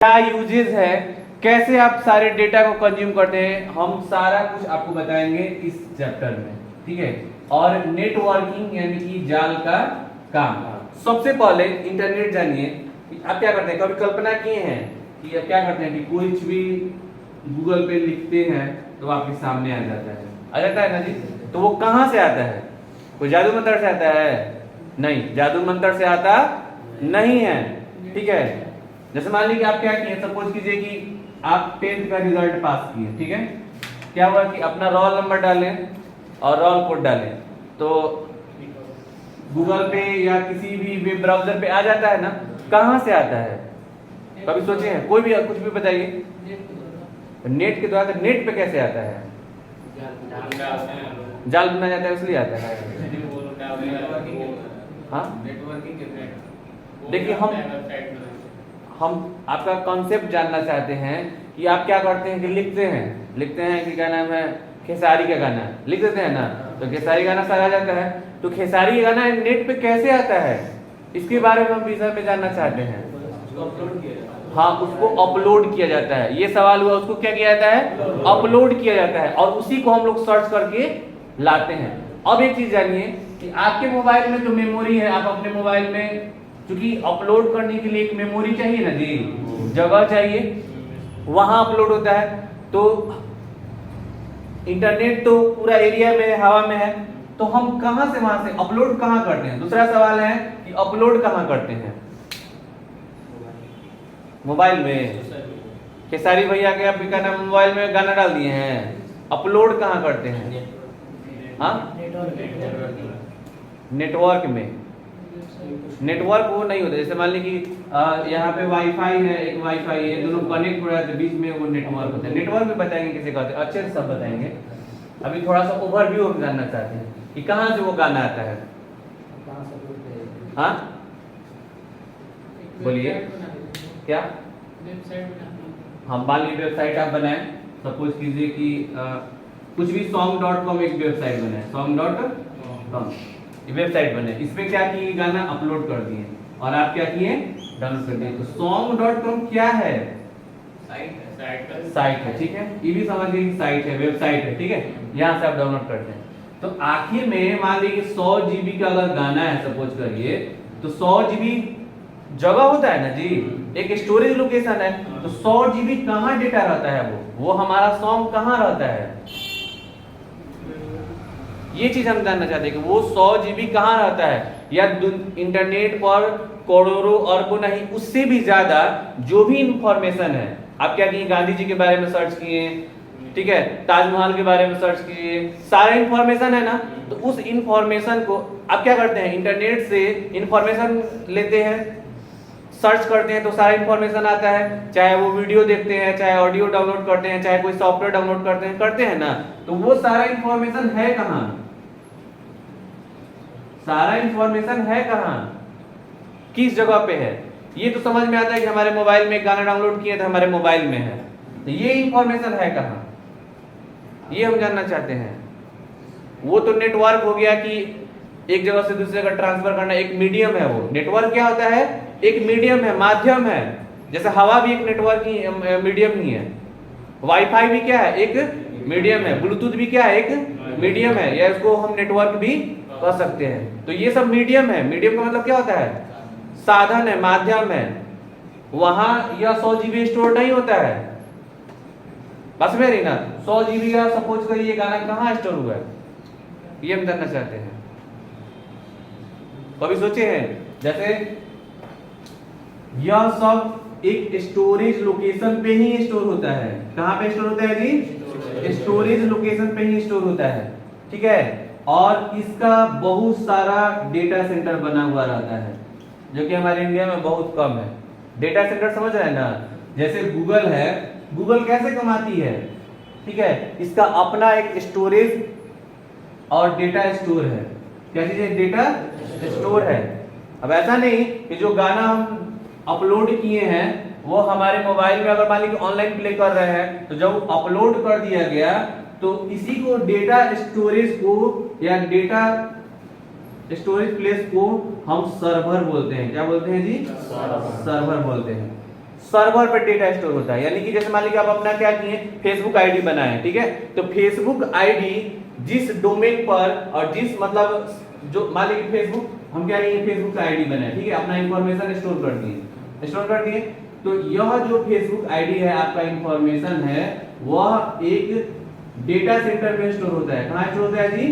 क्या यूजेस है, कैसे आप सारे डेटा को कंज्यूम करते हैं, हम सारा कुछ आपको बताएंगे इस चैप्टर में, ठीक है। और नेटवर्किंग यानी कि जाल का काम। सबसे पहले इंटरनेट जानिए। आप क्या करते हैं, कभी कल्पना किए हैं कि आप क्या करते हैं कि कुछ भी गूगल पे लिखते हैं तो आपके सामने आ जाता है ना जी। तो वो कहाँ से आता है? कोई जादू मंत्र से आता है? नहीं, जादू मंत्र से आता नहीं है, ठीक है। जैसे मान लीजिए आप क्या किए, सपोज कीजिए कि आप 10th का रिजल्ट पास किए, ठीक है। क्या हुआ कि अपना रोल नंबर डालें और रोल कोड डालें तो गूगल पे या किसी भी वेब ब्राउजर पे आ जाता है ना। कहाँ से आता है, कभी सोचे हैं? कोई भी कुछ भी बताइए। नेट के द्वारा। नेट पे कैसे आता है? जाल बुना जाता है इसलिए आता है। हाँ, देखिए हम आपका कॉन्सेप्ट जानना चाहते हैं कि आप क्या करते हैं कि लिखते हैं कि क्या नाम है, खेसारी का गाना लिख देते हैं ना, तो खेसारी गाना सारा आ जाता है। तो खेसारी गाना नेट पे कैसे आता है, इसके बारे में हम विषय में जानना चाहते हैं। हाँ, उसको अपलोड किया जाता है। ये सवाल हुआ, उसको क्या किया जाता है? अपलोड किया जाता है, और उसी को हम लोग सर्च करके लाते हैं। अब एक चीज जानिए कि आपके मोबाइल में जो मेमोरी है, आप अपने मोबाइल में, क्योंकि अपलोड करने के लिए एक मेमोरी चाहिए ना जी, जगह चाहिए, वहां अपलोड होता है। तो इंटरनेट तो पूरा एरिया में, हवा में है, तो हम कहां से वहां से अपलोड कहां करते हैं? दूसरा सवाल है कि अपलोड कहां करते हैं? मोबाइल में। खेसारी भैया के आप क्या नाम मोबाइल में गाना डाल दिए हैं, अपलोड कहां करते हैं? हाँ, नेटवर्क में। नेटवर्क वो नहीं होता। जैसे मान लीजिए कि यहाँ पे वाईफाई है, एक वाईफाई है, दोनों कनेक्ट हो रहा है, तो बीच में वो नेटवर्क होता है। नेटवर्क भी बताएंगे किसे कहते हैं, अच्छे से सब बताएंगे। अभी थोड़ा सा ओवरव्यू हम जानना चाहते हैं कि कहाँ से वो गाना आता है। हाँ, बोलिए क्या? हम मान लीजिए वेबसाइट आप बनाए, सपोज कीजिए कि कुछ भी song.com एक वेबसाइट बनाए, song.com वेबसाइट बने। इसमें क्या किए, गाना अपलोड कर दिए और आप क्या किए, डाउनलोड कर दिए। तो song.com क्या है? साइट है, ठीक है। ये भी समझ गए कि साइट है, वेबसाइट है, ठीक है। यहाँ से आप डाउनलोड करते हैं। तो आखिर में मान लीजिए 100 GB का अगर गाना है, सपोज करिए, तो 100 GB जगह होता है ना जी, एक स्टोरेज लोकेशन है। तो 100 GB कहाँ डेटा रहता है? वो हमारा सॉन्ग कहाँ रहता है, ये चीज हम जानना चाहते हैं कि वो 100 GB कहाँ रहता है। या इंटरनेट पर करोड़ों अरबों नहीं, उससे भी ज्यादा जो भी इंफॉर्मेशन है, आप क्या किए, गांधी जी के बारे में सर्च किए, ठीक है, ताजमहल के बारे में सर्च किए, सारा इंफॉर्मेशन है ना। तो उस इंफॉर्मेशन को आप क्या करते हैं, इंटरनेट से इंफॉर्मेशन लेते हैं, सर्च करते हैं, तो सारा इंफॉर्मेशन आता है। चाहे वो वीडियो देखते हैं, चाहे ऑडियो डाउनलोड करते हैं, चाहे कोई सॉफ्टवेयर डाउनलोड करते हैं ना। तो वो सारा इंफॉर्मेशन है कहाँ? सारा इंफॉर्मेशन है कहाँ, किस जगह पे है? ये तो समझ में आता है कि हमारे मोबाइल में गाना डाउनलोड किए थे, हमारे मोबाइल में है। तो ये इंफॉर्मेशन है कहाँ, ये हम जानना चाहते हैं। वो तो नेटवर्क हो गया कि एक जगह से दूसरी जगह ट्रांसफर करना, एक मीडियम है वो। नेटवर्क क्या होता है? एक मीडियम है, माध्यम है। जैसे हवा भी एक नेटवर्क ही, मीडियम ही है। वाईफाई भी क्या है, एक मीडियम है। ब्लूटूथ भी क्या है, एक मीडियम है, या इसको हम नेटवर्क भी कह सकते हैं। तो ये सब मीडियम है। मीडियम का मतलब क्या होता है? साधन है, माध्यम है। वहां यह 100 GB स्टोर नहीं होता है, बस में नहीं ना। 100 GB का सपोज करिए गाना कहाँ स्टोर हुआ है, ये हम जानना चाहते हैं। कभी सोचे हैं? जैसे यह सब एक स्टोरेज लोकेशन पे ही स्टोर होता है। कहाँ पे स्टोर होता है जी? स्टोरेज लोकेशन पे ही स्टोर होता है, ठीक है। और इसका बहुत सारा डेटा सेंटर बना हुआ रहता है, जो कि हमारे इंडिया में बहुत कम है। डेटा सेंटर समझ रहे हैं ना? जैसे गूगल है, गूगल कैसे कमाती है, ठीक है। इसका अपना एक स्टोरेज और डेटा स्टोर है। क्या चीज है? डेटा स्टोर है। अब ऐसा नहीं कि जो गाना हम अपलोड किए हैं वो हमारे मोबाइल में अगर मान लीजिए ऑनलाइन प्ले कर रहे हैं, तो जब अपलोड कर दिया गया तो इसी को डेटा स्टोरेज को या डेटा स्टोरेज प्लेस को हम सर्वर बोलते हैं। क्या बोलते हैं जी? सर्वर बोलते हैं। सर्वर पे डेटा स्टोर होता है। यानी कि जैसे मान लीजिए आप अपना क्या किए, फेसबुक आईडी बनाए, ठीक है, तो फेसबुक आईडी जिस डोमेन पर और जिस मतलब जो मान लीजिए फेसबुक हम क्या करेंगे, फेसबुक का आईडी बनाए, ठीक है, अपना इंफॉर्मेशन स्टोर कर दिए, तो यह जो फेसबुक आईडी है आपका इंफॉर्मेशन है वह एक डेटा सेंटर में स्टोर होता है। कहाँ स्टोर होता है जी,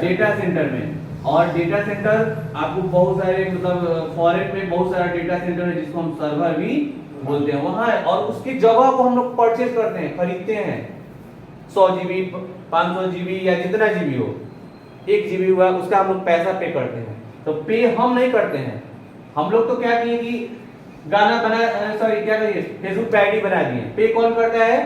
डेटा सेंटर में। और डेटा सेंटर आपको बहुत सारे मतलब फॉरेन में बहुत सारा डेटा सेंटर है जिसको हम सर्वर भी बोलते हैं, वहां है। और उसकी जगह को हम लोग परचेज करते हैं, खरीदते हैं, 100 GB 500 GB या जितना GB हो, 1 GB हुआ उसका हम लोग पैसा पे करते हैं। तो पे हम नहीं करते हैं, हम लोग तो क्या किए कि गाना बना सॉरी क्या करिए फेसबुक पे आईडी बना दिए, पे कौन करता है,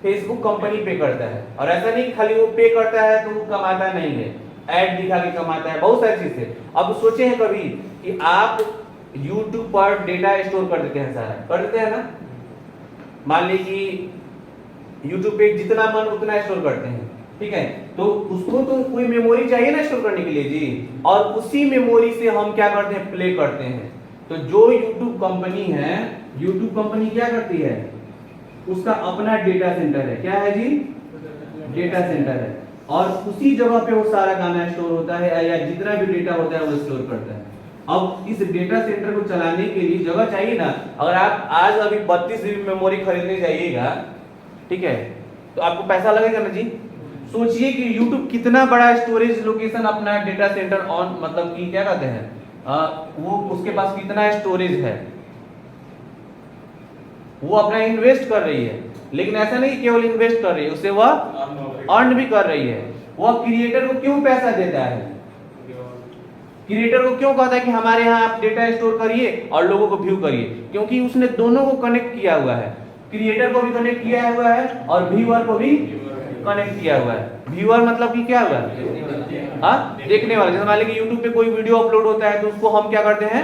फेसबुक कंपनी पे करता है। और ऐसा नहीं खाली वो पे करता है तो वो कमाता नहीं है, ऐड दिखा के कमाता है, बहुत सारी चीज है। अब सोचे हैं कभी कि आप YouTube पर डेटा स्टोर कर देते हैं, सारा कर देते हैं ना, मान लीजिए YouTube पे जितना मन उतना स्टोर करते हैं, ठीक है, तो उसको तो कोई मेमोरी चाहिए ना स्टोर करने के लिए जी, और उसी मेमोरी से हम क्या करते हैं, प्ले करते हैं। तो जो YouTube कंपनी है, YouTube कंपनी क्या करती है, उसका अपना डेटा सेंटर है, क्या है जी, डेटा सेंटर है, और उसी जगह पे वो सारा गाना स्टोर होता है या जितना भी डेटा होता है वो स्टोर करता है। अब इस डेटा सेंटर को चलाने के लिए जगह चाहिए ना। अगर आप आज अभी 32 GB मेमोरी खरीदने जाइएगा, ठीक है, तो आपको पैसा लगेगा ना जी। सोचिए कि YouTube कितना बड़ा स्टोरेज लोकेशन अपना डेटा सेंटर ऑन मतलब कि क्या कहते हैं वो उसके पास कितना स्टोरेज है, वो अपना इन्वेस्ट कर रही है। लेकिन ऐसा नहीं केवल इन्वेस्ट कर रही है, उससे वह अर्न भी कर रही है। वह क्रिएटर को क्यों पैसा देता है, क्रिएटर को क्यों कहता है कि हमारे यहाँ आप डेटा स्टोर करिए और लोगों को व्यू करिए, क्योंकि उसने दोनों को कनेक्ट किया हुआ है, क्रिएटर को भी कनेक्ट किया हुआ है और व्यूअर को भी कनेक्ट किया हुआ है। व्यूअर मतलब कि क्या हुआ, हाँ, देखने वाला। जैसे मान लीजिए YouTube पे कोई वीडियो अपलोड होता है तो उसको हम क्या करते हैं,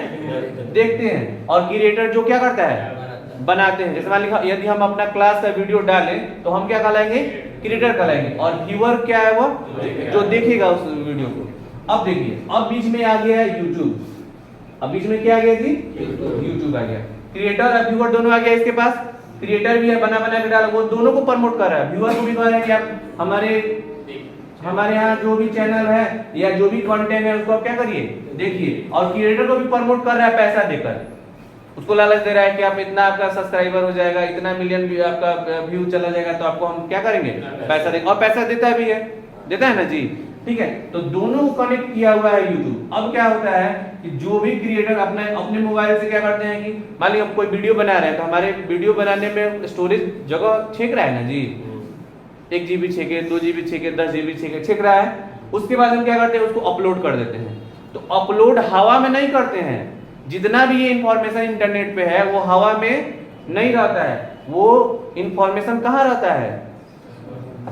देखते हैं, और क्रिएटर जो क्या करता है, बनाते हैं। जैसे मान लीजिए यदि हम अपना क्लास का वीडियो डालें तो हम क्या कहलाएंगे, क्रिएटर कहलाएंगे, और व्यूअर क्या है, वो जो देखेगा उस वीडियो को। अब देखिए, अब बीच में आ गया है YouTube, अब बीच में क्या आ गया जी, YouTube आ गया, क्रिएटर और व्यूअर दोनों आ गया इसके पास। क्रिएटर भी है, बना के डाला, वो दोनों को प्रमोट कर रहा है, व्यूअर को भी कह रहा है कि आप हमारे यहाँ जो भी चैनल है या जो भी कंटेंट है उसको आप क्या करिए, देखिए। और क्रिएटर को भी प्रमोट कर रहा है पैसा देकर, उसको लालच दे रहा है कि आप इतना आपका सब्सक्राइबर हो जाएगा, इतना मिलियन भी आपका व्यू चला जाएगा तो आपको हम क्या करेंगे, पैसा देंगे। और पैसा देता भी है, देता है ना जी, ठीक है। तो दोनों को कनेक्ट किया हुआ है YouTube। अब क्या होता है कि जो भी क्रिएटर अपने मोबाइल से क्या करते हैं कि मान लीजिए हम कोई वीडियो बना रहे हैं तो हमारे वीडियो बनाने में स्टोरेज जगह छेक रहा है ना जी, 1 GB छेके, 2 GB छेके, 10 GB छेक रहा है। उसके बाद हम क्या करते हैं, उसको अपलोड कर देते हैं। तो अपलोड हवा में नहीं करते हैं, जितना भी ये इंफॉर्मेशन इंटरनेट पे है वो हवा में नहीं रहता है, वो इंफॉर्मेशन कहाँ रहता है,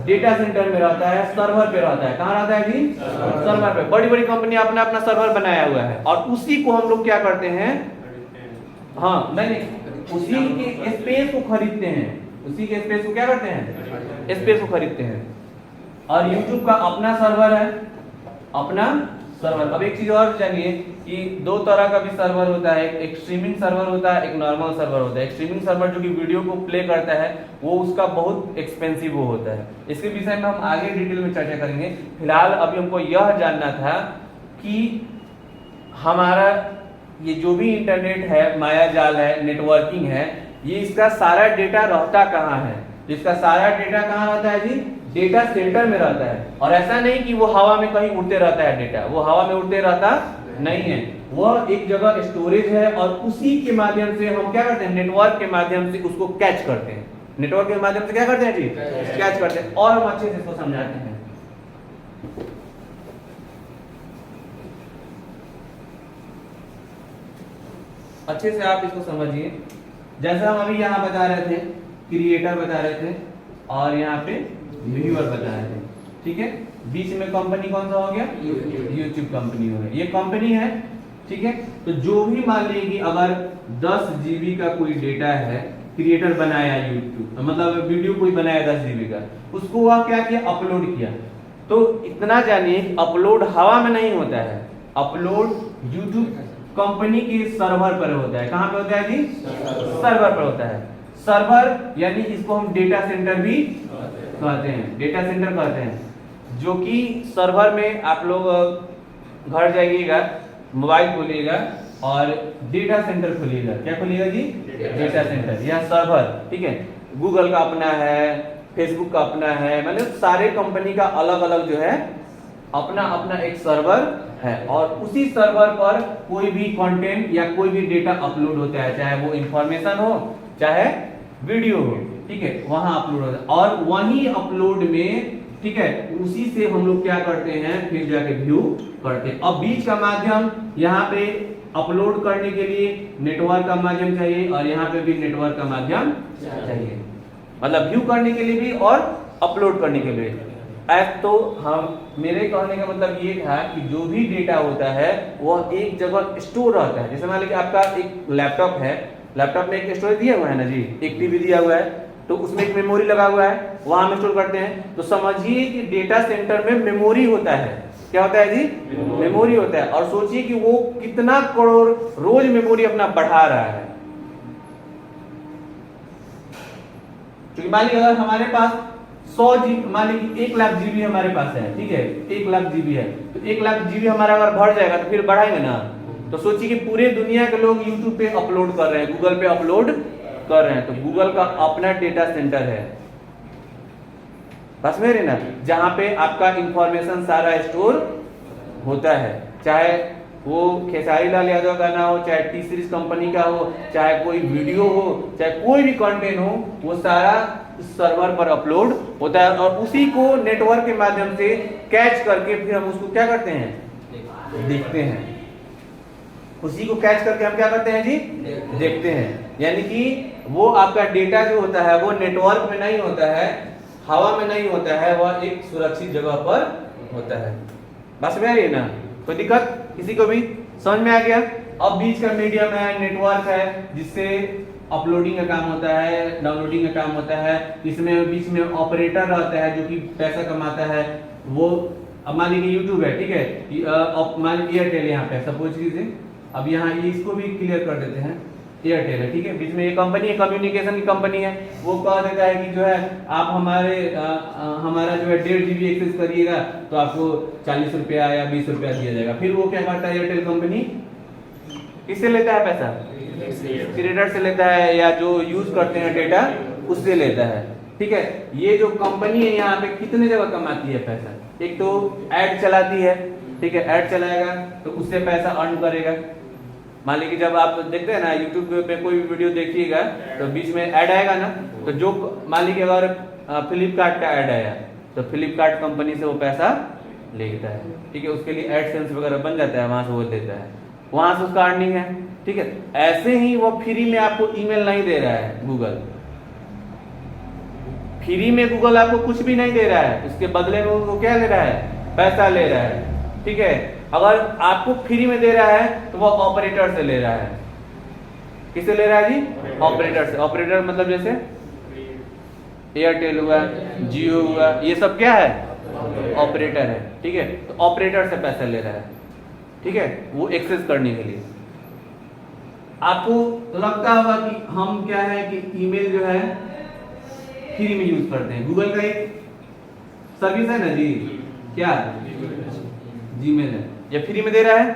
डेटा सेंटर में रहता है, सर्वर पे रहता है। कहाँ रहता है जी, सर्वर पे। बड़ी बड़ी कंपनी अपना अपना सर्वर बनाया हुआ है और उसी को हम लोग क्या करते हैं, हाँ मैंने उसी के स्पेस को खरीदते हैं, उसी के स्पेस को क्या करते हैं, स्पेस को खरीदते हैं। और YouTube का अपना सर्वर है, अपना सर्वर। अब एक चीज और जानिए कि 2 तरह का भी सर्वर होता है, एक स्ट्रीमिंग सर्वर होता है, एक नॉर्मल सर्वर होता है। स्ट्रीमिंग सर्वर जो कि वीडियो को प्ले करता है वो उसका बहुत एक्सपेंसिव वो होता है। इसके विषय में हम आगे डिटेल में चर्चा करेंगे। फिलहाल अभी हमको यह जानना था कि हमारा ये जो भी इंटरनेट है, माया जाल है, नेटवर्किंग है, ये इसका सारा डेटा रहता कहाँ है, इसका सारा डेटा कहाँ रहता है जी, डेटा सेंटर में रहता है। और ऐसा नहीं कि वो हवा में कहीं उड़ते रहता है डेटा, वो हवा में उड़ते रहता नहीं है, वह एक जगह स्टोरेज है और उसी के माध्यम से हम क्या करते हैं, नेटवर्क के माध्यम से उसको कैच करते हैं। नेटवर्क के माध्यम से क्या करते हैं जी, कैच करते हैं। और हम अच्छे से इसको समझाते हैं। अच्छे से आप इसको समझिए। जैसा हम अभी यहाँ बता रहे थे, क्रिएटर बता रहे थे और यहाँ पे व्यूअर बता रहे थे, ठीक है। बीच में कंपनी कौन सा हो गया, YouTube कंपनी हो गया, ये कंपनी है, ठीक है। तो जो भी मान लीजिए कि अगर 10 GB का कोई डेटा है, क्रिएटर बनाया YouTube मतलब वीडियो कोई बनाया 10 GB का, उसको वह क्या किया, अपलोड किया। तो इतना जानिए अपलोड हवा में नहीं होता है, अपलोड YouTube कंपनी के सर्वर पर होता है। कहां पे होता है जी? सर्वर पर होता है। सर्वर यानी इसको हम डेटा सेंटर भी कहते हैं, डेटा सेंटर कहते हैं, जो कि सर्वर में आप लोग घर जाइएगा, मोबाइल खोलिएगा और डेटा सेंटर खोलिएगा। क्या खोलिएगा जी? डेटा सेंटर या सर्वर। ठीक है, गूगल का अपना है, फेसबुक का अपना है, मतलब सारे कंपनी का अलग अलग जो है अपना अपना एक सर्वर है, और उसी सर्वर पर कोई भी कंटेंट या कोई भी डेटा अपलोड होता है, चाहे वो इंफॉर्मेशन हो चाहे वीडियो हो। ठीक है, वहां अपलोड होता है और वही अपलोड में, ठीक है, उसी से हम लोग क्या करते हैं, फिर जाके व्यू करते हैं। अब बीच का माध्यम यहाँ पे अपलोड करने के लिए नेटवर्क का माध्यम चाहिए और यहाँ पे भी नेटवर्क का माध्यम चाहिए, मतलब व्यू करने के लिए भी और अपलोड करने के लिए। तो हम, मेरे कहने का मतलब ये था कि जो भी डेटा होता है वह एक जगह स्टोर रहता है। जैसे मान लीजिए आपका एक लैपटॉप है, लैपटॉप में एक स्टोरेज दिया हुआ है ना जी, एक टीवी दिया हुआ है, तो उसमें एक मेमोरी लगा हुआ है, वहां हम स्टोर करते हैं। तो समझिए कि डेटा सेंटर में मेमोरी होता है। क्या होता है जी? मेमोरी होता है। और सोचिए कि वो कितना करोड़ रोज मेमोरी अपना बढ़ा रहा है। क्योंकि मान लीजिए अगर हमारे पास 100 जीबी, मान लीजिए 1 लाख जीबी हमारे पास है, ठीक है, 1 लाख जीबी है, तो 1 लाख जीबी हमारा अगर बढ़ जाएगा तो फिर बढ़ाएंगे ना। तो सोचिए कि पूरे दुनिया के लोग YouTube पे अपलोड कर रहे हैं, गूगल पे अपलोड कर रहे हैं, तो गूगल का अपना डेटा सेंटर है, बस मेरे ना, जहां पे आपका इंफॉर्मेशन सारा स्टोर होता है, चाहे वो खेसारी लाल यादव का ना हो, चाहे टी सीरीज कंपनी का हो, चाहे कोई वीडियो हो, चाहे कोई भी कंटेंट हो, वो सारा सर्वर पर अपलोड होता है और उसी को नेटवर्क के माध्यम से कैच करके फिर हम उसको क्या करते हैं, देखते हैं। उसी को कैच करके हम क्या करते हैं जी, देखते हैं। यानी कि वो आपका डेटा जो होता है वो नेटवर्क में नहीं होता है, हवा में नहीं होता है, वह एक सुरक्षित जगह पर होता है। बस में आ रही है ना, कोई दिक्कत किसी को भी? समझ में आ गया? अब बीच का मीडियम है, नेटवर्क है, जिससे अपलोडिंग का काम होता है, डाउनलोडिंग का काम होता है। इसमें बीच में ऑपरेटर रहता है जो कि पैसा कमाता है। वो अब मान लीजिए यूट्यूब है, ठीक है, मान लीजिए एयरटेल यहाँ पे सपोज कीजिए, अब यहाँ ये इसको भी क्लियर कर देते हैं, एयरटेल है, ठीक है, बीच में ये कंपनी है, कम्युनिकेशन की कंपनी है, वो कह देता है कि जो है आप हमारा जो है 1.5 GB एक्सेस करिएगा तो आपको 40 रुपया या 20 रुपया दिया जाएगा। फिर वो क्या करता है, एयरटेल कंपनी किससे लेता है पैसा? क्रिएटर से लेता है, या जो यूज करते हैं डेटा उससे लेता है। ठीक है, ये जो कंपनी है यहाँ पे कितने जगह कमाती है पैसा? एक तो ऐड चलाती है, ठीक है, ऐड चलाएगा तो उससे पैसा अर्न करेगा। मान लीजिए जब आप देखते हैं ना यूट्यूब पे कोई भी वीडियो देखिएगा तो बीच में ऐड आएगा ना, तो जो मान लीजिए अगर फ्लिपकार्ट का ऐड आया तो फ्लिपकार्ट कंपनी से वो पैसा लेता है, ठीक है, उसके लिए एडसेंस वगैरह बन जाता है, वहां से वो देता है, वहां से उसका अर्निंग है। ठीक है, ऐसे ही वो फ्री में आपको ईमेल नहीं दे रहा है, गूगल फ्री में गूगल आपको कुछ भी नहीं दे रहा है, उसके बदले में वो क्या ले रहा है, पैसा ले रहा है। ठीक है, अगर आपको फ्री में दे रहा है तो वो ऑपरेटर से ले रहा है। किससे ले रहा है जी? ऑपरेटर से। ऑपरेटर मतलब जैसे एयरटेल हुआ, जियो हुआ, ये सब क्या है, ऑपरेटर है। ठीक है, तो ऑपरेटर से पैसा ले रहा है, ठीक है, वो एक्सेस करने के लिए। आपको लगता होगा कि हम क्या है कि ईमेल जो है फ्री में यूज करते हैं, गूगल का एक सर्विस है ना जी, क्या जीमेल है, ये फ्री में दे रहा है,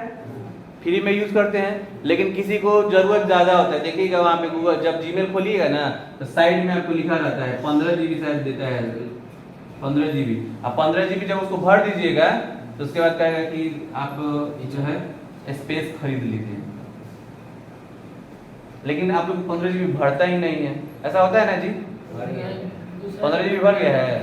फ्री में यूज करते हैं। लेकिन किसी को जरूरत ज्यादा होता है, देखिएगा वहां पे गूगल जब जीमेल खोलिएगा ना तो साइड में आपको लिखा रहता है 15 GB शायद देता है, 15 GB। अब 15 GB जब उसको भर दीजिएगा तो उसके बाद कहेगा कि आप जो है स्पेस खरीद लीजिए, लेकिन आप लोग 15 GB भरता ही नहीं है। ऐसा होता है ना जी, 15 GB भर गया है,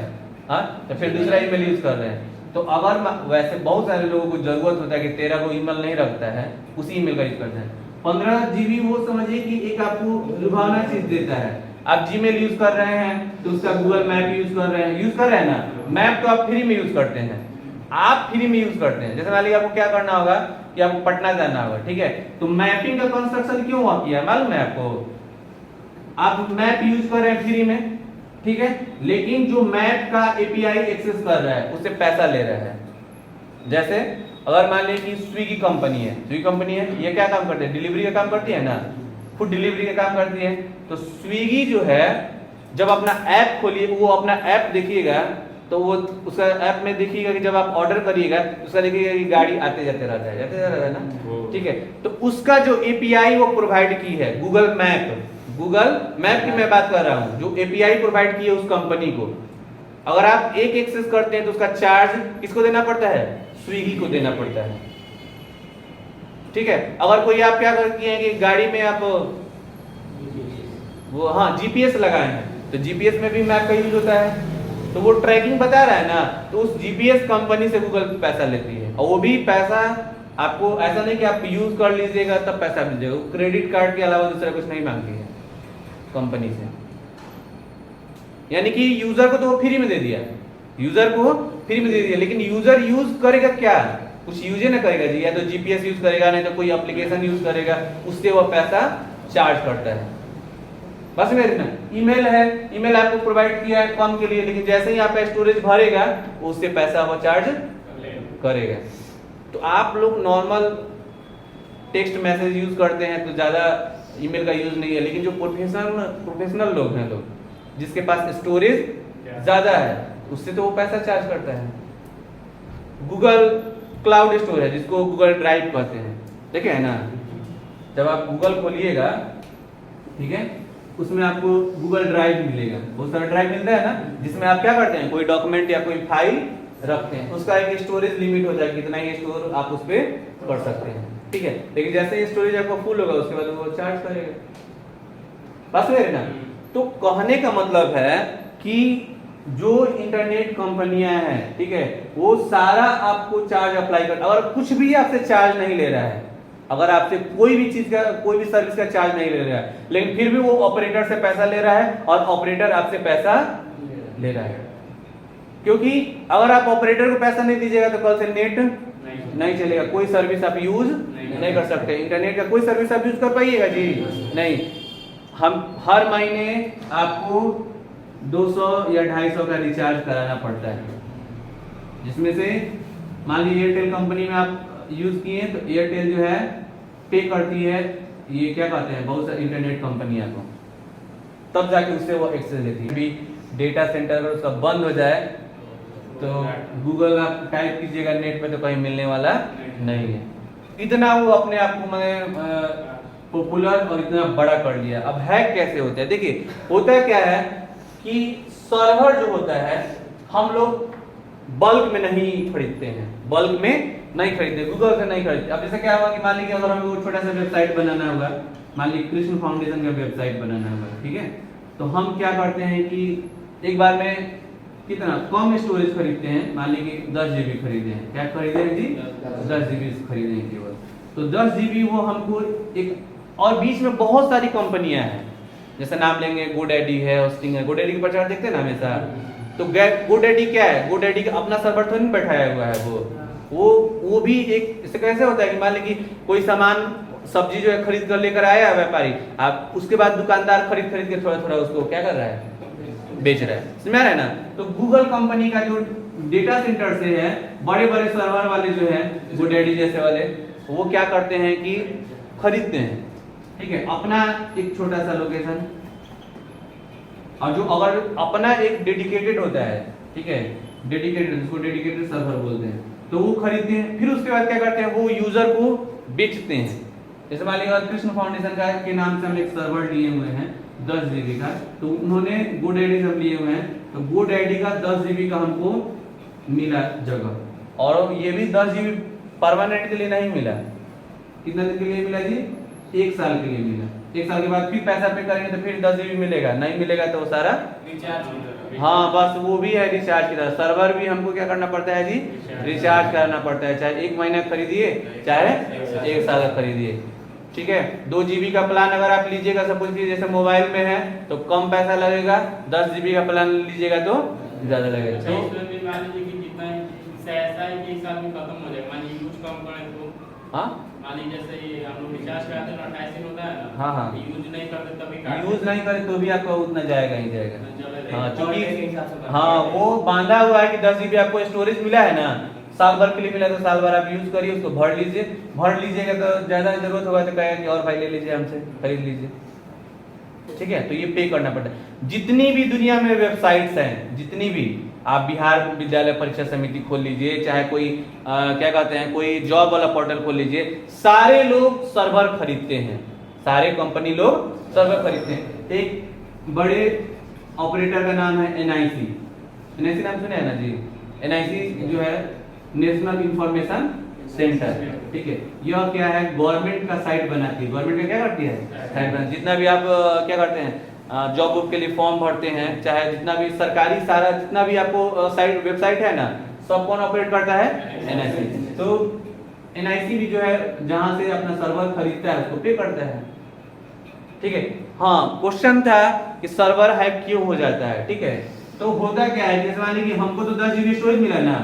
हाँ, तो फिर दूसरा ईमेल यूज कर रहे हैं। तो अगर वैसे बहुत सारे लोगों को जरूरत होता है कि तेरा को ईमेल नहीं रखता है, उसी ईमेल का यूज करते हैं। 15 GB वो समझिए कि एक आपको लुभावना चीज देता है। आप जीमेल यूज कर रहे हैं तो उसका गूगल मैप यूज कर रहे हैं ना, मैप तो आप फ्री में यूज करते हैं, आप फ्री में यूज करते हैं। जैसे मान लीजिए आपको क्या करना होगा कि आपको पटना जाना होगा, ठीक है, तो मैपिंग का कंस्ट्रक्शन क्यों हुआ किया मालूम है आपको? आप मैप यूज कर रहे हैं फ्री में, ठीक है, लेकिन जो मैप का एपीआई एक्सेस कर रहा है उससे पैसा ले रहा है। जैसे अगर मान लीजिए कि स्विगी कंपनी है, ये क्या काम करती है? डिलीवरी का काम करती है ना, फूड डिलीवरी का काम करती है। तो स्विगी जो है जब अपना ऐप खोलिए, वो अपना ऐप देखिएगा तो वो उसका ऐप में देखिएगा कि जब आप ऑर्डर करिएगा तो उसका देखिएगा कि गाड़ी आते जाते रहता है ना, ठीक है। तो उसका जो एपीआई वो प्रोवाइड की है गूगल मैप की मैं बात कर रहा हूँ, जो एपीआई प्रोवाइड की है उस कंपनी को, अगर आप एक एक्सेस करते हैं तो उसका चार्ज किसको देना पड़ता है? स्विगी को देना पड़ता है, ठीक है। अगर कोई आप क्या करती हैं कि गाड़ी में आप वो जीपीएस लगाए हैं, तो जीपीएस में भी मैप का यूज होता है, तो वो ट्रैकिंग बता रहा है ना, तो उस जीपीएस कंपनी से गूगल पैसा लेती है। और वो भी पैसा आपको ऐसा नहीं कि आप यूज कर लीजिएगा तब पैसा मिलेगा, वो क्रेडिट कार्ड के अलावा दूसरा कुछ नहीं मांगती है कंपनी से। यानी कि यूजर को तो वो फ्री में दे दिया, लेकिन यूजर यूज करेगा क्या? कुछ यूज ही ना करेगा जी, या तो जीपीएस यूज करेगा, नहीं तो कोई एप्लीकेशन यूज करेगा, उससे वो पैसा चार्ज करता है। बस मेरे ना ईमेल है, ईमेल आपको प्रोवाइड किया है कम के लिए, लेकिन जैसे ही आपका स्टोरेज भरेगा उससे पैसा वो चार्ज करेगा। तो आप लोग नॉर्मल टेक्स्ट मैसेज यूज करते हैं तो ज्यादा ईमेल का यूज नहीं है, लेकिन जो प्रोफेशनल लोग हैं, लोग जिसके पास स्टोरेज ज्यादा है, उससे तो वो पैसा चार्ज करता है। गूगल क्लाउड स्टोर है जिसको गूगल ड्राइव कहते हैं, देखे है ना, जब आप गूगल खोलिएगा, ठीक है, उसमें आपको गूगल ड्राइव मिलेगा, बहुत सारा ड्राइव मिलता है ना, जिसमें आप क्या करते हैं, कोई डॉक्यूमेंट या कोई फाइल रखते हैं, उसका एक स्टोरेज लिमिट हो जाएगा, कितना ही स्टोर आप उस पर कर सकते हैं, ठीक है। लेकिन जैसे स्टोरेज आपका फुल होगा उसके बाद वो चार्ज करेगा। बस है ना। तो कहने का मतलब है कि जो इंटरनेट कंपनियां हैं, ठीक है, वो सारा आपको चार्ज अप्लाई कर, अगर कुछ भी आपसे चार्ज नहीं ले रहा है, अगर आपसे कोई भी चीज का, कोई भी सर्विस का चार्ज नहीं ले रहा है, लेकिन फिर भी वो ऑपरेटर से पैसा ले रहा है और ऑपरेटर आपसे पैसा ले रहा है, क्योंकि अगर आप ऑपरेटर को पैसा नहीं दीजिएगा तो कल से नेट नहीं चलेगा, कोई सर्विस आप यूज नहीं कर सकते, इंटरनेट का कोई सर्विस आप यूज कर पाइएगा जी नहीं। हम हर महीने आपको 200 या 250 का रिचार्ज कराना पड़ता है, जिसमें से मान लीजिए एयरटेल कंपनी में आप यूज किए तो एयरटेल जो है पे करती है, ये क्या कहते हैं, बहुत सारी इंटरनेट कंपनियां को, तब जाके उससे वो एक्सेस लेती है। भी डेटा सेंटर अगर उसका बंद हो जाए तो गूगल आप टाइप कीजिएगा नेट पे तो कहीं मिलने वाला नहीं है। इतना वो अपने आप को मैंने पॉपुलर और इतना बड़ा कर लिया। अब हैक कैसे होता है, देखिए होता क्या है कि सर्वर जो होता है हम लोग बल्क में नहीं खरीदते हैं, बल्क में नहीं खरीदते, गूगल से नहीं खरीदते। अब जैसे क्या होगा कि मान लीजिए अगर हमें वो छोटा सा वेबसाइट बनाना होगा, मान लीजिए कृष्ण फाउंडेशन का वेबसाइट बनाना होगा, ठीक है, तो हम क्या करते हैं कि एक बार में कितना कम स्टोरेज खरीदते हैं, मान लीजिए 10 GB खरीदे हैं, क्या खरीदे हैं जी, 10 GB खरीदे हैं केवल, तो 10 GB वो हमको एक, और बीच में बहुत सारी कंपनियां हैं, जैसे नाम लेंगे गोडैडी है, होस्टिंग है, गोडैडी का प्रचार देखते हैं ना हमेशा, तो गोडैडी क्या है, गोडैडी का अपना सर्वर तो नहीं बैठाया हुआ है, वो भी एक, इससे कैसे होता है कि मान लीजिए कोई सामान सब्जी जो है खरीद कर लेकर आया व्यापारी, आप उसके बाद दुकानदार खरीद के थोड़ा थोड़ा उसको क्या कर रहा है, बेच रहा है, समझ रहा है ना। तो गूगल कंपनी का जो डेटा सेंटर से है, बड़े बड़े सर्वर वाले जो है गोडैडी जैसे वाले, वो क्या करते हैं कि खरीदते हैं, ठीक है, अपना एक छोटा सा लोकेशन, और जो अगर अपना एक डेडिकेटेड होता है, ठीक है, डेडिकेटेड, जिसको डेडिकेटेड सर्वर बोलते हैं, तो वो खरीदते हैं, फिर उसके बाद क्या करते हैं, वो यूजर को बेचते हैं। जैसे मान लीजिए कृष्ण फाउंडेशन का के नाम से हम एक सर्वर लिए हुए हैं 10 GB का, तो उन्होंने गोडैडी से लिए हुए हैं, तो गोडैडी का 10 GB का हमको मिला जगह, और ये भी 10 GB परमानेंट के लिए नहीं मिला, कितना दिन के लिए मिला जी, 1 साल के लिए मिला, 1 साल के बाद फिर पैसा पे करेंगे तो फिर 10 GB मिलेगा, नहीं मिलेगा तो वो सारा रिचार्ज, हाँ बस वो भी है रिचार्ज की तरह, सर्वर भी हमको क्या करना पड़ता है जी, रिचार्ज करना पड़ता है, चाहे 1 महीना खरीदिए चाहे 1 साल का खरीदिए, ठीक है। 2 GB का प्लान अगर आप लीजिएगा, सपोज कीजिए जैसे मोबाइल में है तो कम पैसा लगेगा, 10 GB का प्लान लीजिएगा तो ज्यादा लगेगा। तो मान लीजिए कि जितना ऐसा है कि 1 साल में खत्म हो जाएगा, मान लीजिए यूज कम करें तो, हाँ मान लीजिए जैसे ये हम लोग रिचार्ज कराते हैं 28 दिन होता है ना, हाँ हाँ, यूज नहीं करते तभी यूज नहीं करे तो भी आपका उतना जाएगा ही जाएगा, हाँ, क्योंकि क्योंकि हाँ वो बांधा हुआ है कि 10 GB आपको स्टोरेज मिला है ना, साल भर के लिए मिला तो साल भर आप यूज करिए, उसको भर लीजिएगा तो ज्यादा जरूरत होगा तो कहेगा कि और भाई ले लीजिए हमसे, खरीद लीजिए, ठीक है। तो ये पे करना पड़ता है। जितनी भी दुनिया में वेबसाइट्स हैं, जितनी भी, आप बिहार विद्यालय परीक्षा समिति खोल लीजिए, चाहे कोई क्या कहते हैं, कोई जॉब वाला पोर्टल खोल लीजिए, सारे लोग सर्वर खरीदते हैं, सारे कंपनी लोग सर्वर खरीदते हैं। एक बड़े ऑपरेटर का नाम है एनआईसी, एनआईसी नाम सुने हैं ना जी? एनआईसी जो है नेशनल इंफॉर्मेशन सेंटर, ठीक है। यह क्या है, गवर्नमेंट का साइट बनाती है। गवर्नमेंट का क्या करती है, साइट बनाती है। जितना भी आप क्या करते हैं, जॉब वॉब के लिए फॉर्म भरते हैं, चाहे जितना भी सरकारी सारा जितना भी आपको साइट वेबसाइट है ना, सब कौन ऑपरेट करता है, एनआईसी। तो एनआईसी भी जो है जहां से अपना सर्वर खरीदता है उसको पे करता है, ठीक है। हाँ, क्वेश्चन था कि सर्वर हैक क्यों हो जाता है, ठीक है। तो होता क्या है, जैसे मान लीजिए कि हमको तो 10 GB स्टोरेज मिला ना,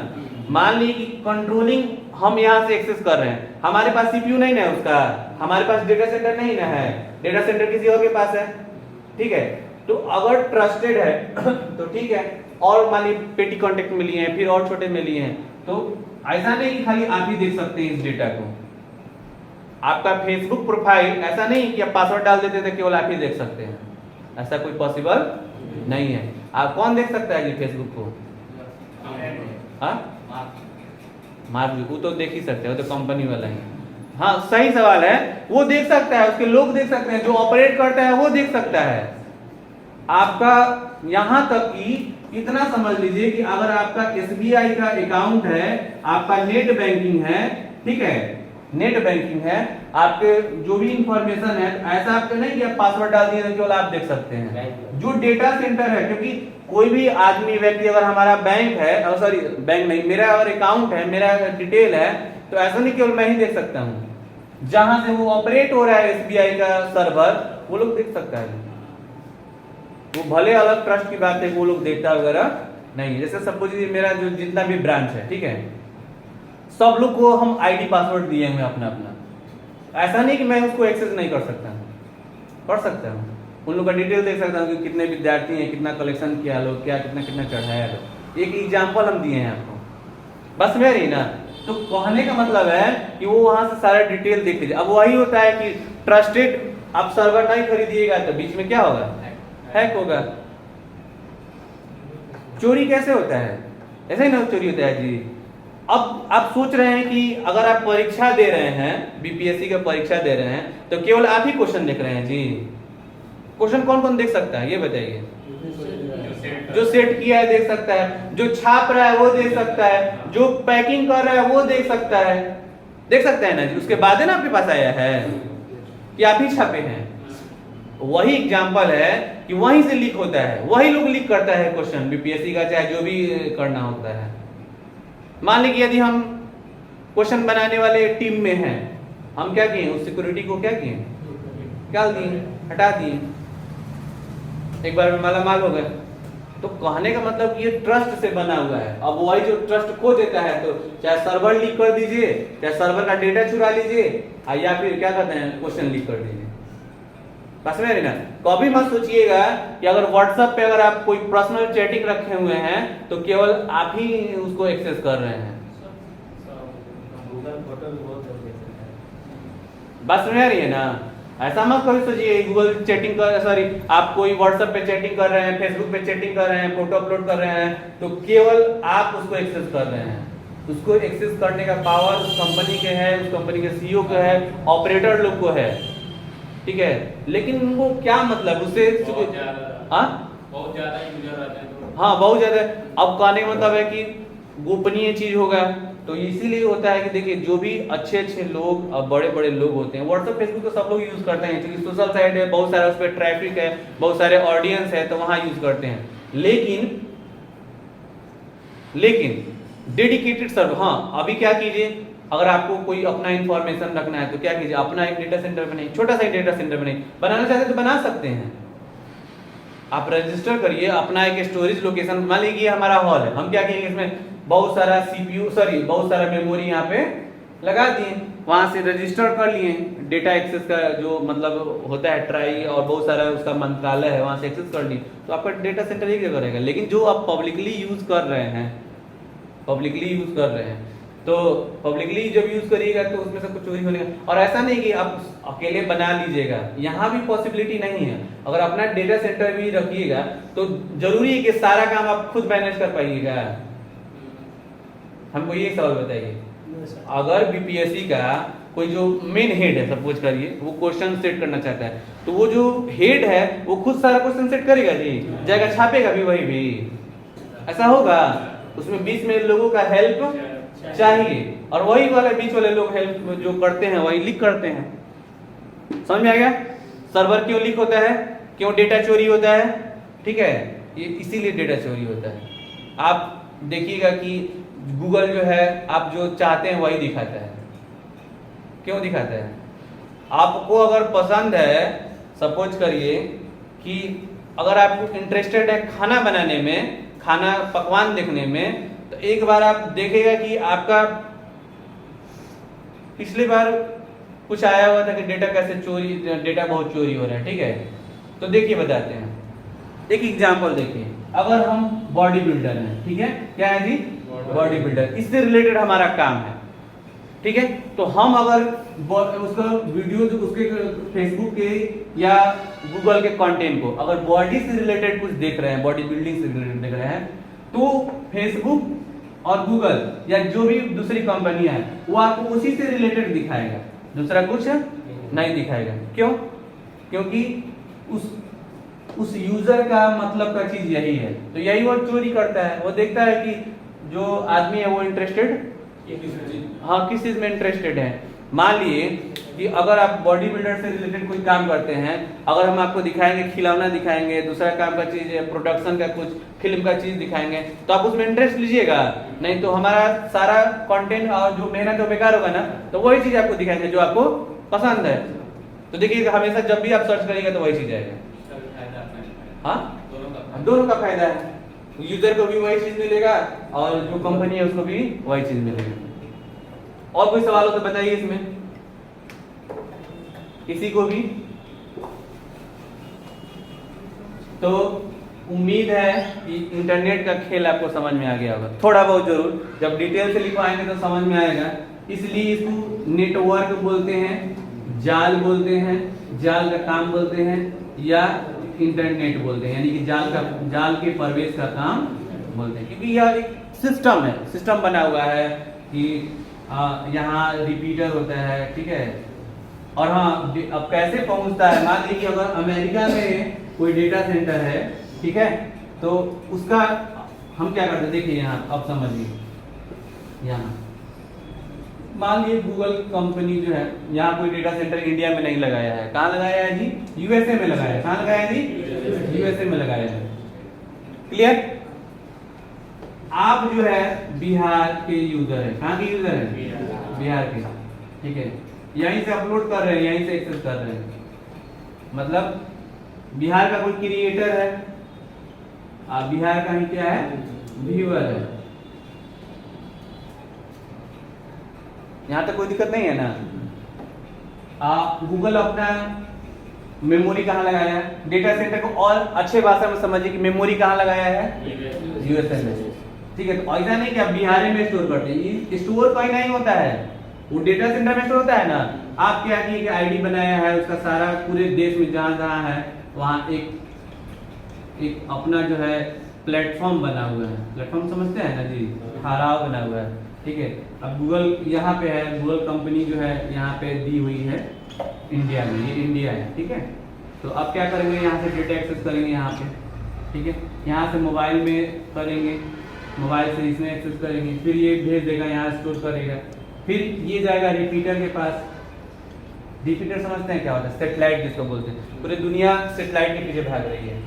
मान लीजिए कि कंट्रोलिंग हम यहाँ से एक्सेस कर रहे हैं, हमारे पास सीपीयू नहीं ना उसका, हमारे पास डेटा सेंटर नहीं ना है, डेटा सेंटर किसी और के पास है, ठीक है। तो अगर ट्रस्टेड है तो ठीक है, और मान लीजिए पेटी कॉन्टेक्ट में लिए हैं, फिर और छोटे में लिए हैं, तो ऐसा नहीं कि खाली आप ही देख सकते हैं इस डेटा को। आपका फेसबुक प्रोफाइल ऐसा नहीं कि आप पासवर्ड डाल देते थे केवल आप ही देख सकते हैं, ऐसा कोई पॉसिबल नहीं है। आप कौन देख सकता है जी फेसबुक को? हाँ, मार्क वो तो देख ही सकते हैं, वो तो कंपनी वाला है। हाँ, सही सवाल है, वो देख सकता है, उसके लोग देख सकते हैं, जो ऑपरेट करता है वो देख सकता है। आपका यहां तक कि इतना समझ लीजिए कि अगर आपका एसबीआई का अकाउंट है, आपका नेट बैंकिंग है, ठीक है, नेट बैंकिंग है, आपके जो भी इंफॉर्मेशन है, ऐसा आपका नहीं कि आप पासवर्ड डाल दिए केवल आप देख सकते हैं। जो डेटा सेंटर है, क्योंकि कोई भी आदमी व्यक्ति अगर हमारा बैंक है, सॉरी बैंक नहीं, मेरा अगर अकाउंट है, मेरा डिटेल है, तो ऐसा नहीं केवल मैं ही देख सकता हूँ, जहां से वो ऑपरेट हो रहा है एसबीआई का सर्वर, वो लोग देख सकता है। वो भले अलग ट्रस्ट की बात है, वो लोग देखता वगैरह नहीं। जैसे सपोज मेरा जो जितना भी ब्रांच है, ठीक है, सब लोग को हम आईडी पासवर्ड दिए हुए अपना अपना, ऐसा नहीं कि मैं उसको एक्सेस नहीं कर सकता हूँ, कर सकता हूँ, उन लोग का डिटेल देख सकता हूँ कि कितने विद्यार्थी हैं, कितना कलेक्शन किया लोग, क्या कितना कितना चढ़ाया लोग। एक एग्जाम्पल हम दिए हैं आपको, बस में रही ना। तो कहने का मतलब है कि वो वहां से सारा डिटेल देख लीजिए। अब वही होता है कि ट्रस्टेड आप सर्वर नहीं खरीदिएगा तो बीच में क्या होगा, हैक होगा। चोरी कैसे होता है, ऐसे ही ना चोरी होता है जी। अब आप सोच रहे हैं कि अगर आप परीक्षा दे रहे हैं, बीपीएससी का परीक्षा दे रहे हैं, तो केवल आप ही क्वेश्चन देख रहे हैं जी। क्वेश्चन कौन कौन देख सकता है ये बताइए? जो सेट किया है देख सकता है, जो छाप रहा है वो देख सकता है, जो पैकिंग कर रहा है वो देख सकता है, देख सकता है ना जी। उसके बाद है ना आपके पास आया है कि आप ही छापे हैं। वही एग्जाम्पल है कि वहीं से लीक होता है, वही लोग लीक करता है क्वेश्चन बीपीएससी का, चाहे जो भी करना होता है। मान लीजिए यदि हम क्वेश्चन बनाने वाले टीम में हैं, हम क्या किए, उस सिक्योरिटी को क्या किए, निकाल दिए, हटा दिए, एक बार में मालामाल हो गए। तो कहने का मतलब ये ट्रस्ट से बना हुआ है। अब वही जो ट्रस्ट खो देता है, तो चाहे सर्वर लीक कर दीजिए, चाहे सर्वर का डेटा चुरा लीजिए, या फिर क्या कहते हैं क्वेश्चन लीक कर दीजिए। बस में ना, कभी मत सोचिएगा कि अगर व्हाट्सएप पे अगर आप कोई पर्सनल चैटिंग रखे हुए हैं तो केवल आप ही उसको एक्सेस कर रहे हैं। बस में आ रही है ना, ऐसा मत कभी सोचिए गूगल चैटिंग कर, सॉरी आप कोई व्हाट्सएप पे चैटिंग कर रहे हैं, फेसबुक पे चैटिंग कर रहे हैं, फोटो अपलोड कर रहे हैं, तो केवल आप उसको एक्सेस कर रहे हैं। उसको एक्सेस करने का पावर उस कंपनी के है, उस कंपनी के सीईओ को है, ऑपरेटर लोग को है, ठीक है। लेकिन उनको क्या मतलब उससे, हाँ बहुत ज्यादा यूजर रहते हैं तो, हाँ बहुत ज्यादा। अब कहने का मतलब है कि गोपनीय चीज होगा, तो इसीलिए होता है कि देखिए जो भी अच्छे अच्छे लोग और बड़े बड़े लोग होते हैं, व्हाट्सएप फेसबुक तो सब लोग यूज करते हैं क्योंकि सोशल साइट है, बहुत सारा उस पर ट्रैफिक है, बहुत सारे ऑडियंस है, तो वहां यूज करते हैं। लेकिन डेडिकेटेड सर्वर, हाँ अभी क्या कीजिए, अगर आपको कोई अपना इंफॉर्मेशन रखना है तो क्या कीजिए, अपना एक डेटा सेंटर बनाइए, छोटा सा डेटा सेंटर बनाइए, बनाना चाहते तो बना सकते हैं। आप रजिस्टर करिए अपना एक स्टोरेज लोकेशन, मान लीजिए हमारा हॉल है, हम क्या करेंगे इसमें बहुत सारा सीपीयू, सॉरी बहुत सारा मेमोरी यहाँ पे लगा दिए, वहां से रजिस्टर कर लिए डेटा एक्सेस का जो मतलब होता है ट्राई, और बहुत सारा उसका मंत्रालय है, वहां से एक्सेस कर लिए, तो आपका डेटा सेंटर एक जगह रहेगा। लेकिन जो आप पब्लिकली यूज कर रहे हैं, तो पब्लिकली जब यूज करिएगा तो उसमें से कुछ चोरी होने का, और ऐसा नहीं कि आप अकेले बना लीजिएगा, यहाँ भी पॉसिबिलिटी नहीं है। अगर अपना डेटा सेंटर भी रखिएगा तो जरूरी है कि सारा काम आप खुद मैनेज कर पाइएगा। हमको ये सवाल बताइए, अगर बीपीएससी का कोई जो मेन हेड है, सपोज करिए वो क्वेश्चन सेट करना चाहता है, तो वो जो हेड है वो खुद सारा क्वेश्चन सेट करेगा जी, जाएगा छापेगा भी वही भी, ऐसा होगा? उसमें बीच में लोगों का हेल्प चाहिए, और वही वाले बीच वाले लोग हेल्प जो करते हैं वही लीक करते हैं। समझ में आ गया? सर्वर क्यों लीक होता है, क्यों डेटा चोरी होता है? ठीक है, ये इसीलिए डेटा चोरी होता है। आप देखिएगा कि गूगल जो है आप जो चाहते हैं वही दिखाता है। क्यों दिखाता है? आपको अगर पसंद है, सपोज करिए कि अगर आपको इंटरेस्टेड है खाना बनाने में, खाना पकवान देखने में, तो एक बार आप देखेगा कि आपका पिछली बार कुछ आया हुआ था कि डेटा कैसे चोरी, डेटा बहुत चोरी हो रहा है। ठीक है, तो देखिए बताते हैं, एक एग्जांपल देखिए। अगर हम बॉडी बिल्डर हैं, ठीक है, क्या है जी? बॉडी बिल्डर, इससे रिलेटेड हमारा काम है। ठीक है, तो हम अगर उसका वीडियो जो उसके फेसबुक के या गूगल के कंटेंट को अगर बॉडी से रिलेटेड कुछ देख रहे हैं, बॉडी बिल्डिंग से रिलेटेड देख रहे हैं, तो फेसबुक और गूगल या जो भी दूसरी कंपनियां हैं वो आपको उसी से रिलेटेड दिखाएगा, दूसरा कुछ नहीं दिखाएगा। क्यों? क्योंकि उस यूजर का मतलब का चीज यही है, तो यही वो चोरी करता है। वो देखता है कि जो आदमी है वो इंटरेस्टेड, हाँ, किस चीज में इंटरेस्टेड है। मान लिए कि अगर आप बॉडी बिल्डर से रिलेटेड कोई काम करते हैं, अगर हम आपको दिखाएंगे खिलौना दिखाएंगे, दूसरा काम का चीज है प्रोडक्शन का, कुछ फिल्म का चीज दिखाएंगे, तो आप उसमें इंटरेस्ट लीजिएगा, नहीं तो हमारा सारा कंटेंट और जो मेहनत है बेकार होगा ना। तो वही चीज आपको दिखाएंगे जो आपको पसंद है। तो देखिए हमेशा जब भी आप सर्च करिएगा तो वही चीज आएगा। हाँ, दोनों का फायदा है, यूजर को भी वही चीज मिलेगा और जो कंपनी है उसको भी वही चीज मिलेगी। और कोई सवाल हो तो बताइए इसमें, किसी को भी? तो उम्मीद है कि इंटरनेट का खेल आपको समझ में आ गया होगा, थोड़ा बहुत जरूर, जब डिटेल से लिखवाएंगे तो समझ में आएगा। इसलिए इसको नेटवर्क बोलते हैं, जाल बोलते हैं, जाल का काम बोलते हैं, या इंटरनेट बोलते हैं, यानी कि जाल के प्रवेश का काम बोलते हैं। क्योंकि यह एक सिस्टम है, सिस्टम बना हुआ है कि यहाँ रिपीटर होता है, ठीक है। और हाँ, अब कैसे पहुंचता है, मान लीजिए अगर अमेरिका में कोई डेटा सेंटर है, ठीक है, तो उसका हम क्या करते हैं, देखिए यहाँ अब समझिए। यहाँ मान लीजिए गूगल कंपनी जो है, यहाँ कोई डेटा सेंटर इंडिया में नहीं लगाया है, कहाँ लगाया है जी? यूएसए में लगाया है। कहाँ लगाया है जी? यूएसए में लगाया है। क्लियर? आप जो है बिहार के यूजर है, कहाँ के यूजर है? बिहार के, ठीक है, यहीं से अपलोड कर रहे हैं, यहीं से एक्सेस कर रहे हैं, मतलब बिहार का कोई क्रिएटर है, आप बिहार का ही क्या है? व्यूअर है। यहाँ तक कोई दिक्कत नहीं है ना? गूगल अपना मेमोरी कहाँ लगाया है? डेटा सेंटर को और अच्छे भाषा में समझिए कि मेमोरी कहाँ लगाया है? यूएसए में। ठीक है, तो ऐसा नहीं कि आप बिहार में स्टोर करते हैं, स्टोर कहीं नहीं होता है, वो डेटा सेंटर में स्टोर होता है ना। आप क्या किए कि आईडी बनाया है, उसका सारा पूरे देश में जहाँ जहाँ है वहाँ एक अपना जो है प्लेटफॉर्म बना हुआ है। प्लेटफॉर्म समझते हैं ना जी? ठहराव बना हुआ है, ठीक है। अब गूगल यहाँ पे है, गूगल कंपनी जो है यहाँ पे दी हुई है इंडिया में, ये इंडिया है, ठीक है। तो अब क्या करेंगे, यहाँ से डेटा एक्सेस करेंगे यहाँ पे, ठीक है, यहाँ से मोबाइल में करेंगे, मोबाइल से इसमें एक्सेस करेंगे, फिर ये भेज देगा, यहाँ स्टोर करेगा, फिर ये जाएगा रिपीटर के पास। रिपीटर समझते हैं क्या होता है? सेटेलाइट जिसको बोलते हैं। पूरी दुनिया सेटेलाइट के पीछे भाग रही है।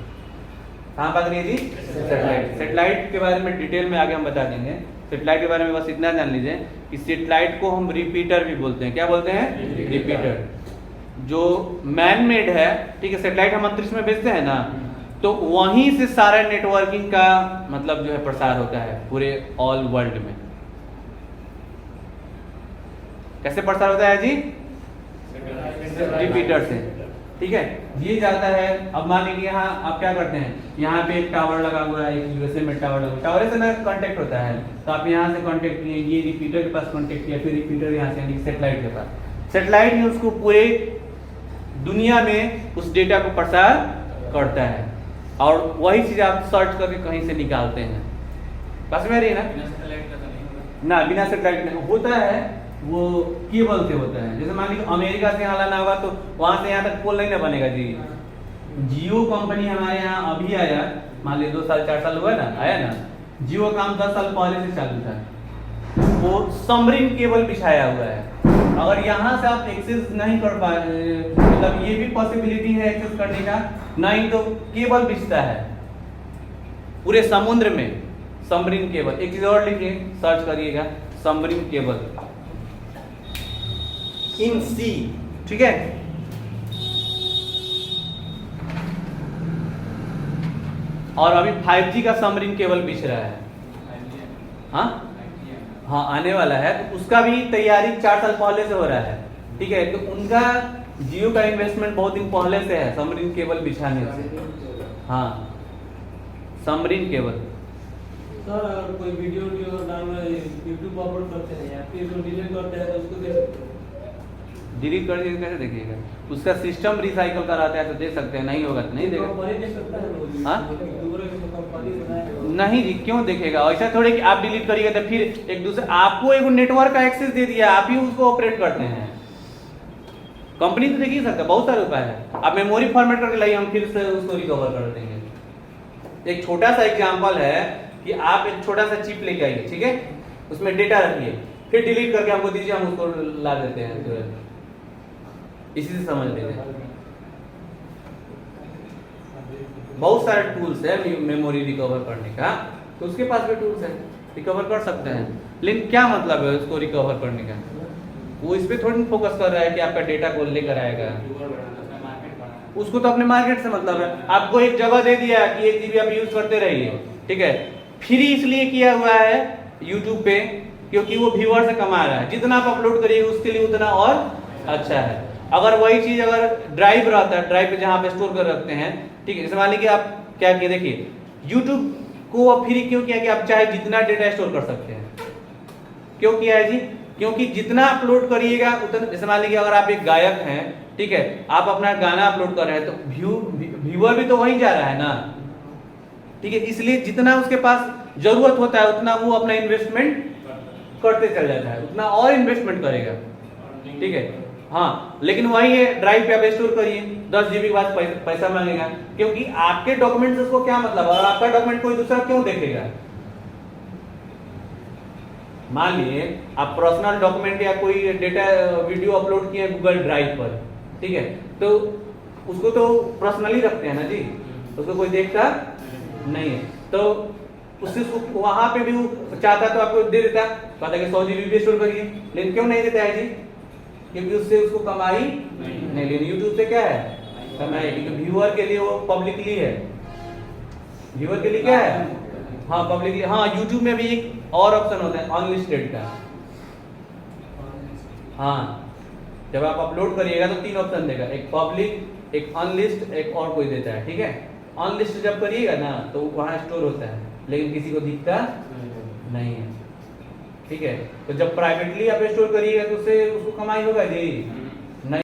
कहाँ भाग रही है जी? सेटेलाइट। सेटेलाइट के बारे में डिटेल में आगे हम बता देंगे। सेटेलाइट के बारे में बस इतना जान लीजिए कि सेटेलाइट को हम रिपीटर भी बोलते हैं। क्या बोलते हैं? रिपीटर। जो मैन मेड है, ठीक है, सेटेलाइट हम अंतरिक्ष में भेजते हैं ना, तो वहीं से सारा नेटवर्किंग का मतलब जो है प्रसार होता है पूरे ऑल वर्ल्ड में। कैसे प्रसार होता है जी? रिपीटर से। ठीक है, ये जाता है। अब मान लीजिए यहाँ आप क्या करते हैं, यहाँ पे एक टावर लगा हुआ है, एक यूएसए में टावर लगा हुआ है, टावर से ना कांटेक्ट होता है, तो आप यहाँ से कांटेक्ट किए, ये रिपीटर के पास कांटेक्ट किया, फिर रिपीटर यहाँ से यानी सैटेलाइट के पास, सैटेलाइट ही उसको पूरे दुनिया में उस डेटा को प्रसार करता है, और वही चीज आप सर्च करके कहीं से निकालते हैं। बस में रही ना, बिना सैटेलाइट का तो नहीं होगा। ना बिना सैटेलाइट नहीं होता है, वो केबल से होता है। जैसे मान लीजिए अमेरिका से यहाँ लाना होगा तो वहां से यहाँ तक पोल नहीं ना बनेगा जी। जियो कंपनी हमारे यहाँ अभी आया, मान लीजिए 2 साल 4 साल हुआ ना, आया ना, जियो काम 10 साल पहले से चालू था, वो सबमरीन केबल बिछाया हुआ है। अगर यहाँ से आप एक्सेस नहीं कर पा, मतलब ये भी पॉसिबिलिटी है एक्सेस करने का, नहीं तो केबल बिछता है पूरे समुद्र में, सबमरीन केबल। एक चीज और लिखिए, सर्च करिएगा, सबमरीन केबल इन सी, ठीक है। और अभी 5G का सबमरीन केबल बिछ रहा है, हाँ हाँ आने वाला है, तो उसका भी तैयारी 4 साल पहले से हो रहा है, ठीक है। तो उनका जियो का इन्वेस्टमेंट बहुत दिन पहले से है सबमरीन केबल बिछाने से, हाँ सबमरीन केबल। सर अगर कोई वीडियो डाल यूट्यूब पर अपलोड करते हैं या फिर उसको डिलीट करते हैं तो उसको देख सकते हैं? डिलीट कर दिए कैसे देखिएगा, उसका सिस्टम रिसाइकल कराता है तो देख सकते हैं, नहीं होगा तो नहीं देगा। कंपनी देख सकता है ना, हाँ? यूट्यूबर की तो कंपनी बनाया है। नहीं जी, क्यों देखेगा? ऐसा थोड़ी कि आप डिलीट करिएगा तो फिर एक दूसरे, आपको एक नेटवर्क का एक्सेस दे दिया, आप ही उसको ऑपरेट करते हैं। कंपनी तो देख ही सकता है, बहुत सारे उपाय है। आप मेमोरी फॉर्मेट करके लाइए, हम फिर से उसको रिकवर कर देंगे। एक छोटा सा एग्जांपल है कि आप एक छोटा सा चिप लेके आइए, ठीक है, उसमें डेटा रखिए, फिर डिलीट करके हमको दीजिए, हम उसको ला देते हैं तुरंत। इसी से समझ लीजिए, बहुत सारे टूल्स है मेमोरी रिकवर करने का, तो उसके पास भी टूल्स है, रिकवर कर सकते हैं। लेकिन क्या मतलब है उसको रिकवर करने का? वो इस पे थोड़ी फोकस कर रहा है कि आपका डेटा को लेकर आएगा, यूट्यूबर बढ़ाना, अपना मार्केट बढ़ाना। उसको तो अपने मार्केट से मतलब है। आपको एक जगह दे दिया कि 1 GB आप यूज करते रहिए, ठीक है, फ्री इसलिए किया हुआ है यूट्यूब पे क्योंकि वो व्यूअर से कमा रहा है, जितना आप अपलोड करिएगा उसके लिए उतना और अच्छा है। अगर वही चीज अगर ड्राइव रहता है, ड्राइव पे जहाँ पे स्टोर कर रखते हैं, ठीक है, जैसे मान लीजिए आप क्या किए, देखिए यूट्यूब को फ्री क्यों किया कि आप चाहे जितना डेटा स्टोर कर सकते हैं। क्यों किया है जी? क्योंकि जितना अपलोड करिएगा उतना, जैसे मान लीजिए अगर आप एक गायक हैं, ठीक है, आप अपना गाना अपलोड कर रहे हैं तो व्यूअर भी तो वहीं जा रहा है ना, ठीक है, इसलिए जितना उसके पास जरूरत होता है उतना वो अपना इन्वेस्टमेंट करते चल जाता है, उतना और इन्वेस्टमेंट करेगा, ठीक है। हाँ, लेकिन वही है ड्राइव पे आप स्टोर करिए, 10 GB के बाद पैसा मांगेगा, क्योंकि आपके डॉक्यूमेंट से उसको क्या मतलब, और आपका डॉक्यूमेंट कोई दूसरा क्यों देखेगा? मान लिए आप पर्सनल डॉक्यूमेंट या कोई डेटा वीडियो अपलोड किए गूगल ड्राइव पर, ठीक है, तो उसको तो पर्सनली रखते हैं ना जी, उसको कोई देखता नहीं है, तो उससे वहां पे भी वो चाहता तो आपको दे देता, कहता कि 100 GB भी स्टोर करिए, लेकिन क्यों नहीं देता है जी? क्योंकि उससे उसको कमाई नहीं। लेकिन यूट्यूब से क्या है, कमाई, क्योंकि व्यूअर के लिए वो पब्लिकली है, व्यूअर के लिए क्या है, हाँ पब्लिकली। हाँ, यूट्यूब में भी एक और ऑप्शन होता है अनलिस्टेड का, हाँ, जब आप अपलोड करिएगा तो 3 ऑप्शन देगा, एक पब्लिक, एक अनलिस्ट, एक और कोई देता है, ठीक है। अनलिस्ट जब करिएगा ना तो वहां स्टोर होता है, लेकिन किसी को दिखता नहीं है, ठीक है। तो जब प्राइवेटली आप स्टोर करिएगा तो उससे उसको कमाई होगा जी।